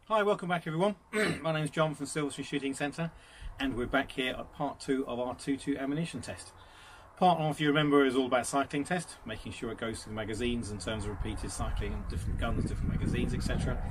Hi, welcome back everyone. My name's John from Silverstone Shooting Centre, and we're back here at part 2 of our 2.2 ammunition test. Part 1, if you remember, is all about cycling test, making sure it goes to the magazines in terms of repeated cycling and different guns, different magazines, etc.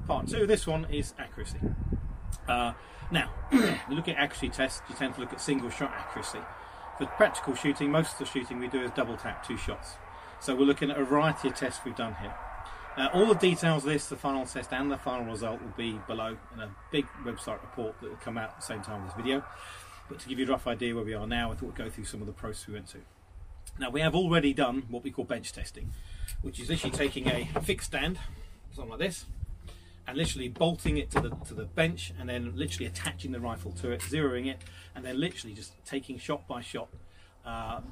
Part 2, this one, is accuracy. Now, you look at accuracy tests, you tend to look at single shot accuracy. For practical shooting, most of the shooting we do is double tap 2 shots. So we're looking at a variety of tests we've done here. All the details of this, the final test and the final result, will be below in a big website report that will come out at the same time as this video. But to give you a rough idea where we are now, I thought we'd go through some of the process we went to. Now, we have already done what we call bench testing, which is literally taking a fixed stand, something like this, and literally bolting it to the bench, and then literally attaching the rifle to it, zeroing it, and then literally just taking shot by shot.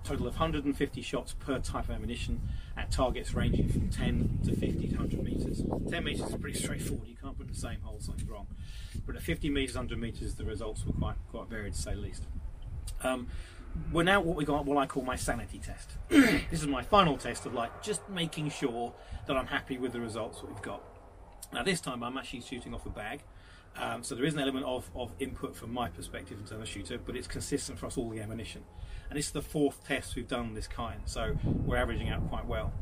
Total of 150 shots per type of ammunition at targets ranging from 10 to 50 to 100 metres. 10 metres is pretty straightforward, you can't put in the same hole, something's wrong. But at 50 metres, 100 metres, the results were quite varied, to say the least. We're now what I call my sanity test. This is my final test of just making sure that I'm happy with the results that we've got. Now this time I'm actually shooting off a bag. So there is an element of input from my perspective in terms of shooter, but it's consistent for us all the ammunition. And this is the 4th test we've done of this kind, so we're averaging out quite well.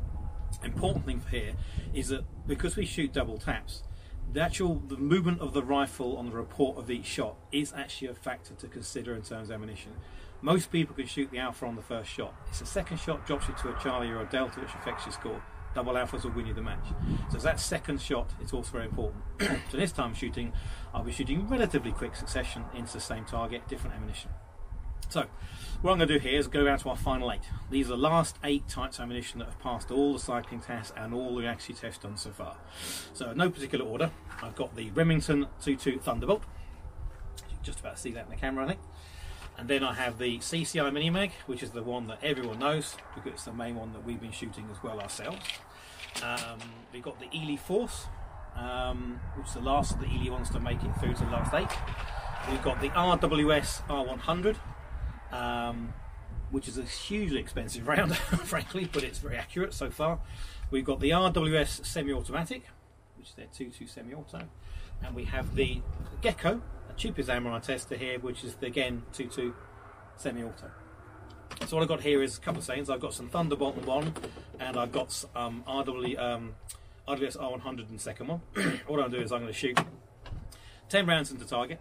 Important thing here is that because we shoot double taps, the movement of the rifle on the report of each shot is actually a factor to consider in terms of ammunition. Most people can shoot the alpha on the first shot. It's the second shot drops you to a Charlie or a Delta, which affects your score. Double alphas will win you the match. So that second shot is also very important. So this time I'll be shooting relatively quick succession into the same target, different ammunition. So what I'm going to do here is go down to our final 8. These are the last 8 types of ammunition that have passed all the cycling tests and all the accuracy tests done so far. So in no particular order, I've got the Remington 2.2 Thunderbolt. You can just about see that in the camera, I think. And then I have the CCI Mini Mag, which is the one that everyone knows because it's the main one that we've been shooting as well ourselves. We've got the Ely Force, which is the last of the Ely ones to make it through to the last 8. We've got the RWS R100, which is a hugely expensive round, frankly, but it's very accurate so far. We've got the RWS semi-automatic, which is their 2.2 semi-auto, and we have the Gecko, a cheapest ammo I tested here, which is the, again, 2.2 semi-auto. So what I've got here is a couple of things. I've got some Thunderbolt in one, and I've got RWS R100 in the second one. What I'm going to do is I'm going to shoot 10 rounds into target,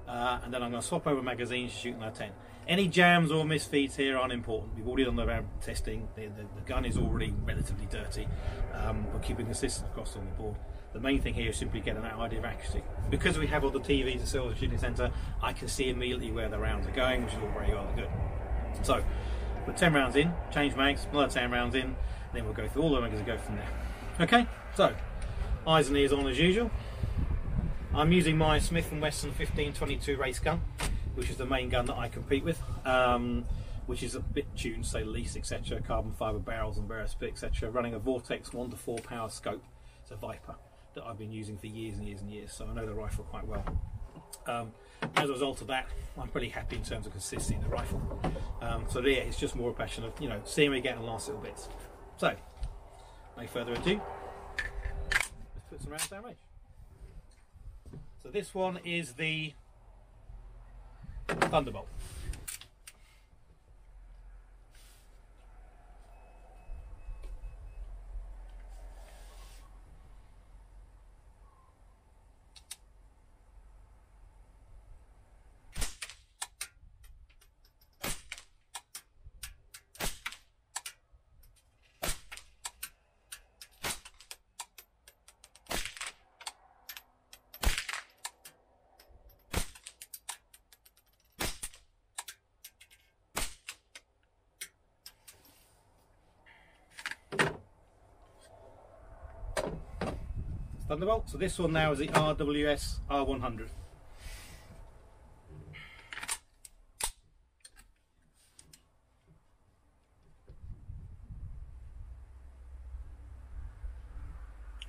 and then I'm going to swap over magazines, shoot another 10. Any jams or misfeeds here aren't important. We've already done the round testing. The gun is already relatively dirty. We're keeping consistent across on the board. The main thing here is simply getting that idea of accuracy. Because we have all the TVs at Silverstone Shooting Centre, I can see immediately where the rounds are going, which is all very well and good. So, put 10 rounds in, change mags, another 10 rounds in, then we'll go through all the magazines and go from there. Okay, so, eyes and ears on as usual. I'm using my Smith & Wesson 1522 race gun, which is the main gun that I compete with, which is a bit tuned, to say the least, etc. Carbon fibre barrels and various bits, etc. Running a Vortex 1:4 power scope. It's a Viper that I've been using for years and years and years, so I know the rifle quite well. As a result of that, I'm pretty happy in terms of consistency in the rifle. So yeah, it's just more a passion of, seeing me getting the last little bits. So, no further ado, let's put some rounds down range. So this one is the Thunderbolt. Thunderbolt. So this one now is the RWS R100.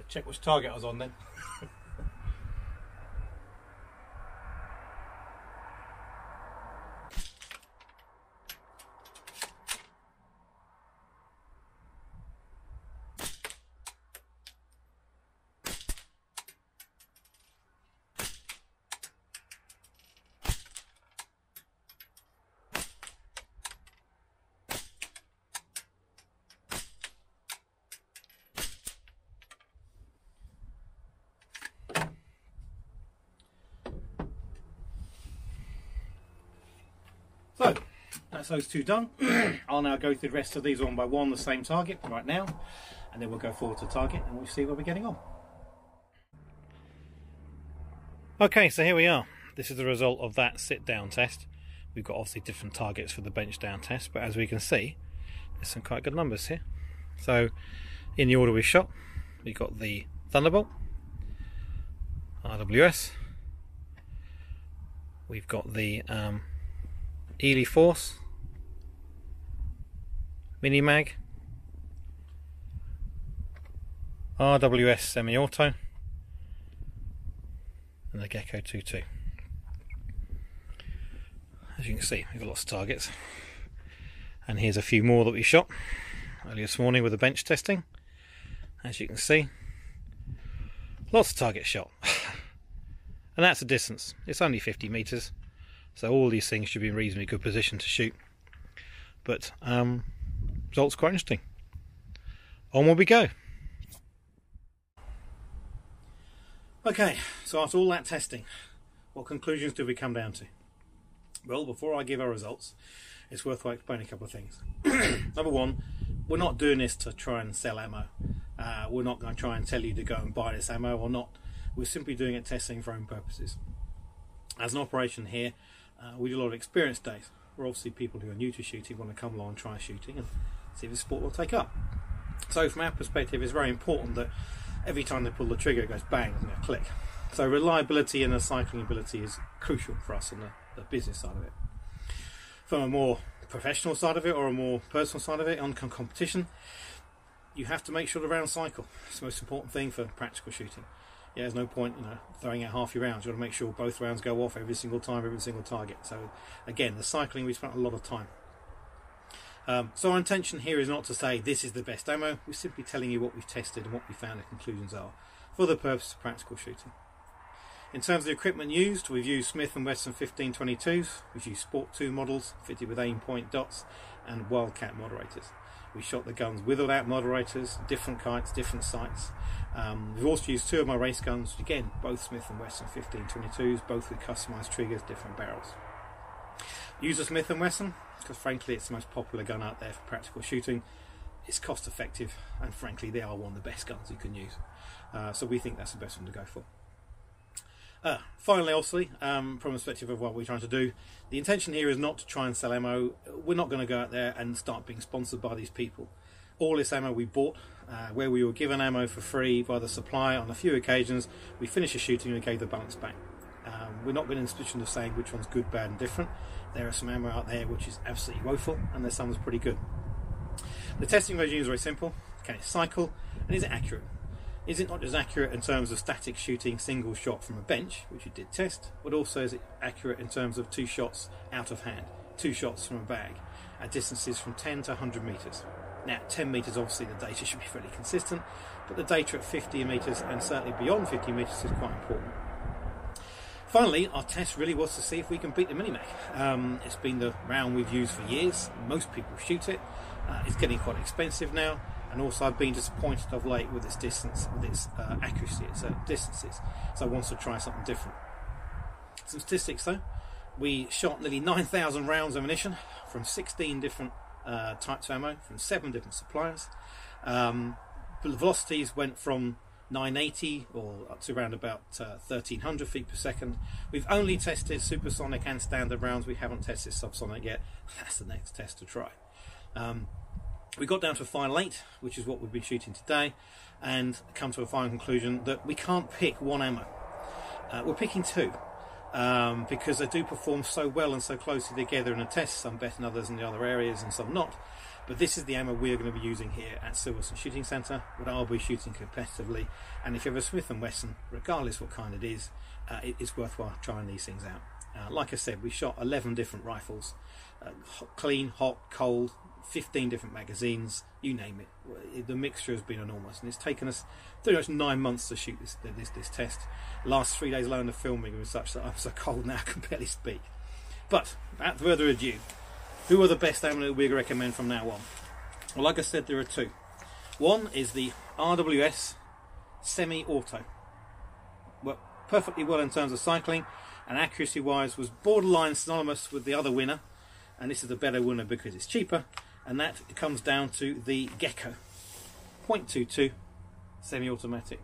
Check which target I was on then. that's those two done. I'll now go through the rest of these one by one, the same target right now, and then we'll go forward to target and we'll see where we're getting on. Okay, so here we are. This is the result of that sit down test. We've got obviously different targets for the bench down test, but as we can see, there's some quite good numbers here. So in the order we shot, we've got the Thunderbolt, RWS, we've got the Ely Force, Mini Mag, RWS Semi-Auto, and the Gecko 2.2. As you can see, we've got lots of targets, and here's a few more that we shot earlier this morning with the bench testing. As you can see, lots of targets shot, and that's a distance. It's only 50 meters, so all these things should be in reasonably good position to shoot. But results quite interesting. Onward we go. Okay, so after all that testing, what conclusions do we come down to? Well, before I give our results, it's worthwhile explaining a couple of things. Number one, we're not doing this to try and sell ammo. We're not going to try and tell you to go and buy this ammo or not. We're simply doing it testing for our own purposes. As an operation here, we do a lot of experience days, where obviously people who are new to shooting want to come along and try shooting and see if the sport will take up. So from our perspective, it's very important that every time they pull the trigger it goes bang and a click. So reliability and the cycling ability is crucial for us on the business side of it. From a more professional side of it or a more personal side of it, on competition, you have to make sure the rounds cycle. It's the most important thing for practical shooting. Yeah, there's no point, throwing out half your rounds. You've got to make sure both rounds go off every single time, every single target. So again, the cycling, we spent a lot of time. So our intention here is not to say this is the best ammo. We're simply telling you what we've tested and what we found the conclusions are for the purpose of practical shooting. In terms of the equipment used, we've used Smith & Wesson 1522s, we've used Sport 2 models fitted with aim point dots and Wildcat moderators. We shot the guns with or without moderators, different kites, different sights. We've also used two of my race guns, again, both Smith & Wesson 1522s, both with customised triggers, different barrels. Use a Smith & Wesson because frankly it's the most popular gun out there for practical shooting. It's cost effective and frankly they are one of the best guns you can use. So we think that's the best one to go for. Finally, obviously, from the perspective of what we're trying to do, the intention here is not to try and sell ammo. We're not going to go out there and start being sponsored by these people. All this ammo we bought, where we were given ammo for free by the supplier on a few occasions, we finished a shooting and we gave the balance back. We're not going in the position of saying which one's good, bad and different. There are some ammo out there which is absolutely woeful and there's some that's pretty good. The testing regime is very simple. Can it cycle and is it accurate? Is it not just accurate in terms of static shooting single shot from a bench, which you did test, but also is it accurate in terms of 2 shots out of hand, 2 shots from a bag at distances from 10 to 100 metres. Now 10 metres obviously the data should be fairly consistent, but the data at 50 metres and certainly beyond 50 metres is quite important. Finally, our test really was to see if we can beat the Mini Mag. It's been the round we've used for years, most people shoot it, it's getting quite expensive now. And also I've been disappointed of late with its distance, with its accuracy at certain distances. So I wanted to try something different. Some statistics though. We shot nearly 9,000 rounds of ammunition from 16 different types of ammo, from 7 different suppliers. The velocities went from 980 or up to around about 1,300 feet per second. We've only tested supersonic and standard rounds. We haven't tested subsonic yet. That's the next test to try. We got down to a final 8, which is what we've been shooting today, and come to a final conclusion that we can't pick one ammo. We're picking 2 because they do perform so well and so closely together in a test, some better than others in the other areas and some not. But this is the ammo we're going to be using here at Silverstone Shooting Centre, what I'll be shooting competitively. And if you have a Smith & Wesson, regardless what kind it is, it's worthwhile trying these things out. Like I said, we shot 11 different rifles, clean, hot, cold, 15 different magazines, you name it. The mixture has been enormous, and it's taken us pretty much 9 months to shoot this test. Last 3 days alone of filming was such that I'm so cold now I can barely speak. But without further ado, who are the best ammo we recommend from now on? Well, like I said, there are 2. One is the RWS Semi-Auto. Worked perfectly well in terms of cycling, and accuracy wise was borderline synonymous with the other winner, and this is the better winner because it's cheaper, and that comes down to the Gecko .22 semi-automatic.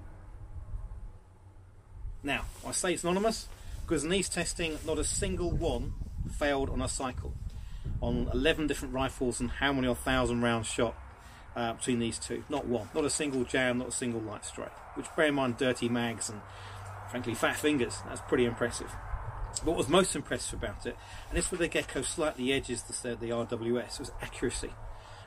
Now, I say it's anonymous because in these testing, not a single one failed on a cycle. On 11 different rifles and how many 1,000 rounds shot between these two. Not one. Not a single jam, not a single light strike. Which, bear in mind, dirty mags and, frankly, fat fingers. That's pretty impressive. But what was most impressive about it, and this where the Gecko slightly edges the RWS, was accuracy.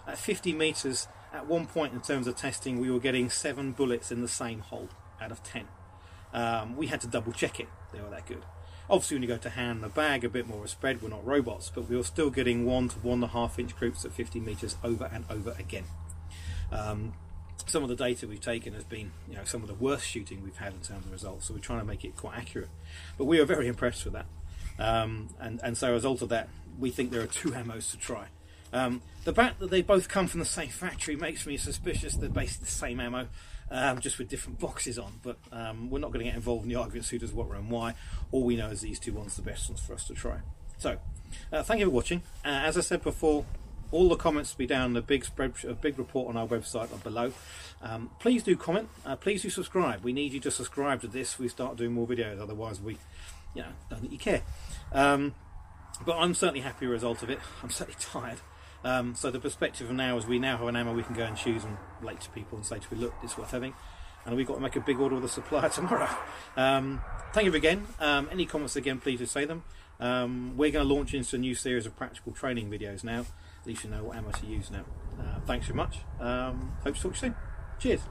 At 50 metres, at one point in terms of testing, we were getting 7 bullets in the same hole out of 10. We had to double check it. They were that good. Obviously, when you go to hand the bag, a bit more of a spread. We're not robots, but we were still getting 1 to 1.5 inch groups at 50 metres over and over again. Some of the data we've taken has been, some of the worst shooting we've had in terms of results. So we're trying to make it quite accurate. But we are very impressed with that. And so as a result of that, we think there are 2 ammos to try. The fact that they both come from the same factory makes me suspicious they're basically the same ammo, just with different boxes on. But we're not going to get involved in the arguments who does what and why. All we know is these 2 ones are the best ones for us to try. So, thank you for watching. As I said before, all the comments will be down in the big report on our website or below. Please do comment. Please do subscribe. We need you to subscribe to this. We start doing more videos. Otherwise, we, don't think you care. But I'm certainly happy with the result of it. I'm certainly tired. So the perspective of now is we now have an ammo we can go and choose and relate to people and say to people, look, it's worth having. And we've got to make a big order with the supplier tomorrow. Thank you again. Any comments again, please do say them. We're going to launch into a new series of practical training videos now. At least you know what ammo to use now. Thanks very much. Hope to talk to you soon. Cheers.